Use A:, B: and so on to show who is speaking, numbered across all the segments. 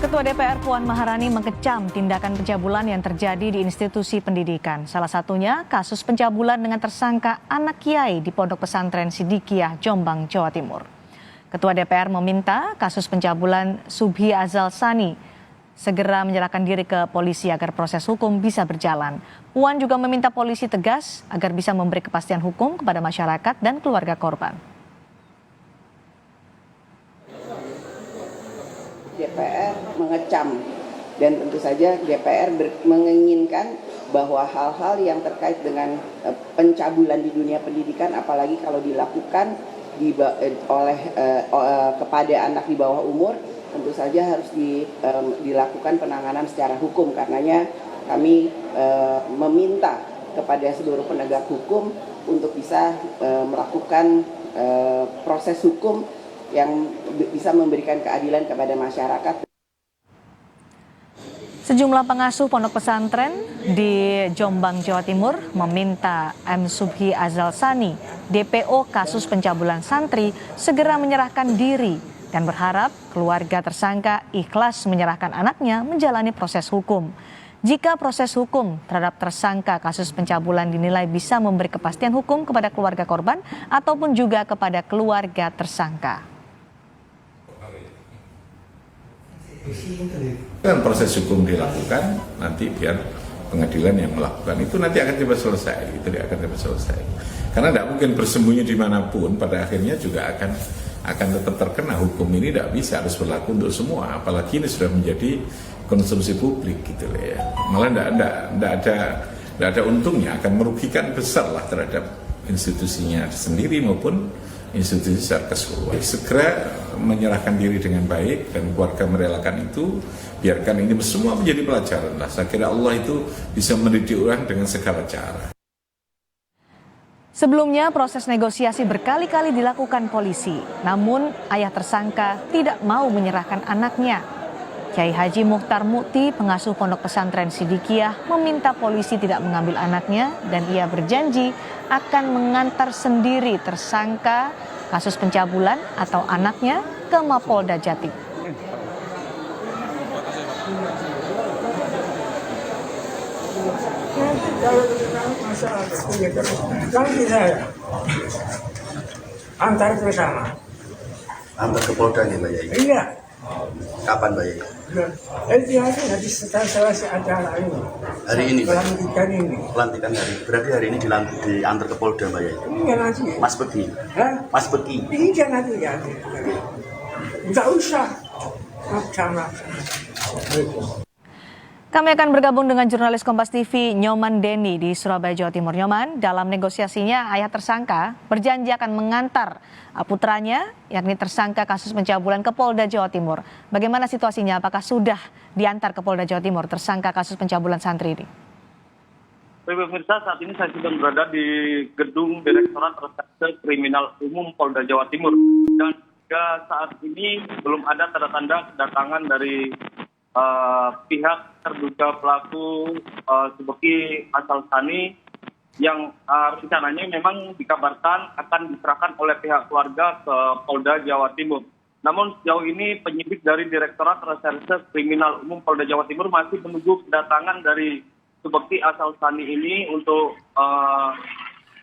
A: Ketua DPR Puan Maharani mengecam tindakan pencabulan yang terjadi di institusi pendidikan. Salah satunya kasus pencabulan dengan tersangka anak kiai di Pondok Pesantren Sidikiyah, Jombang, Jawa Timur. Ketua DPR meminta kasus pencabulan Subhi Azal Sani segera menyerahkan diri ke polisi agar proses hukum bisa berjalan. Puan juga meminta polisi tegas agar bisa memberi kepastian hukum kepada masyarakat dan keluarga korban.
B: DPR mengecam dan tentu saja DPR menginginkan bahwa hal-hal yang terkait dengan pencabulan di dunia pendidikan, apalagi kalau dilakukan kepada anak di bawah umur, tentu saja harus dilakukan penanganan secara hukum. Karenanya kami meminta kepada seluruh penegak hukum untuk bisa melakukan proses hukum yang bisa memberikan keadilan kepada masyarakat.
A: Sejumlah pengasuh pondok pesantren di Jombang, Jawa Timur meminta M. Subhi Azal Sani, DPO kasus pencabulan santri, segera menyerahkan diri dan berharap keluarga tersangka ikhlas menyerahkan anaknya menjalani proses hukum. Jika proses hukum terhadap tersangka kasus pencabulan dinilai bisa memberi kepastian hukum kepada keluarga korban ataupun juga kepada keluarga tersangka.
C: Dan proses hukum dilakukan, nanti biar pengadilan yang melakukan itu nanti akan cepat selesai, Karena tidak mungkin bersembunyi dimanapun, pada akhirnya juga akan tetap terkena hukum ini, tidak bisa, harus berlaku untuk semua. Apalagi ini sudah menjadi konsumsi publik gitu ya. Malah tidak ada untungnya, akan merugikan besar lah terhadap institusinya sendiri maupun institusi secara keseluruhan. Segera menyerahkan diri dengan baik dan keluarga merelakan itu, biarkan ini semua menjadi pelajaran lah. Saya kira Allah itu bisa mendidik orang dengan segala cara.
A: Sebelumnya proses negosiasi berkali-kali dilakukan polisi, namun ayah tersangka tidak mau menyerahkan anaknya. Kiai Haji Mukhtar Mukti, pengasuh pondok pesantren Sidikiyah, meminta polisi tidak mengambil anaknya dan ia berjanji akan mengantar sendiri tersangka kasus pencabulan atau anaknya ke Mapolda Jatim.
D: Kalau tidak antar bersama.
E: Antar ke Poldanya Mbak Yai?
D: Iya.
E: Kapan Mbak Yai?
D: Nanti setelah selesai acara ini.
E: Hari ini Mbak?
D: Pelantikan ini.
E: Pelantikan hari. Berarti hari ini diantar ke Polda Mbak Yai?
D: Iya nanti.
E: Mas pergi?
D: Hah?
E: Mas pergi?
D: Iya nanti ya. Enggak usah. Sama.
A: Kami akan bergabung dengan jurnalis Kompas TV Nyoman Deni di Surabaya, Jawa Timur. Nyoman, dalam negosiasinya ayah tersangka berjanji akan mengantar putranya, yakni tersangka kasus pencabulan ke Polda Jawa Timur. Bagaimana situasinya? Apakah sudah diantar ke Polda Jawa Timur tersangka kasus pencabulan santri ini?
F: Pemirsa, saat ini saya sedang berada di gedung Direktorat Reserse Kriminal Umum Polda Jawa Timur. Dan hingga saat ini belum ada tanda-tanda kedatangan dari pihak terduga pelaku Subhi Azal Sani yang rencananya memang dikabarkan akan diserahkan oleh pihak keluarga ke Polda Jawa Timur. Namun sejauh ini penyidik dari Direktorat Reserse Kriminal Umum Polda Jawa Timur masih menunggu kedatangan dari Subhi Azal Sani ini untuk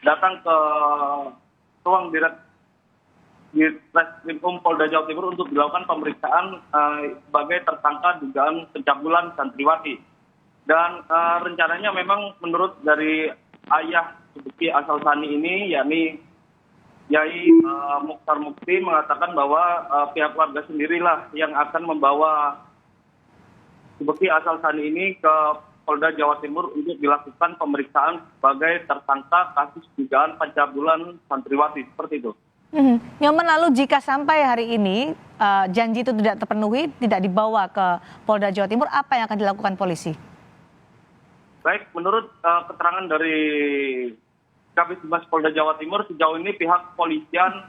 F: datang ke ruang di Reskrim Polda Jawa Timur untuk dilakukan pemeriksaan sebagai tersangka dugaan pencabulan santriwati. Dan rencananya memang menurut dari ayah Subhi Azal Sani ini, yakni Yai Mukhtar Mukti, mengatakan bahwa pihak keluarga sendirilah yang akan membawa Subhi Azal Sani ini ke Polda Jawa Timur untuk dilakukan pemeriksaan sebagai tersangka kasus dugaan pencabulan santriwati, seperti itu.
A: Nyoman, lalu jika sampai hari ini janji itu tidak terpenuhi, tidak dibawa ke Polda Jawa Timur, apa yang akan dilakukan polisi?
F: Baik, menurut keterangan dari Kabid Humas Polda Jawa Timur, sejauh ini pihak polisian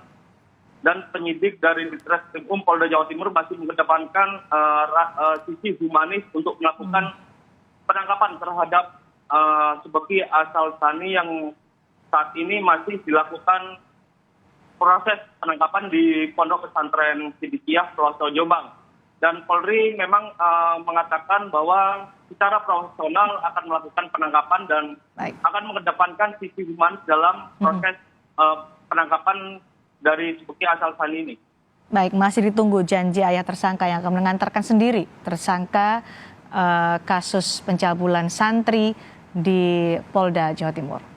F: dan penyidik dari Ditreskrim Polda Jawa Timur masih mengedepankan sisi humanis untuk melakukan penangkapan terhadap Subhi Azal Sani yang saat ini masih dilakukan proses penangkapan di Pondok Pesantren Sidikiyah, Pelosok Jombang. Dan Polri memang mengatakan bahwa secara profesional akan melakukan penangkapan dan
A: Baik.
F: akan mengedepankan sisi humanis dalam proses penangkapan dari Subeki Azalsani ini.
A: Baik, masih ditunggu janji ayah tersangka yang akan mengantarkan sendiri tersangka kasus pencabulan santri di Polda Jawa Timur.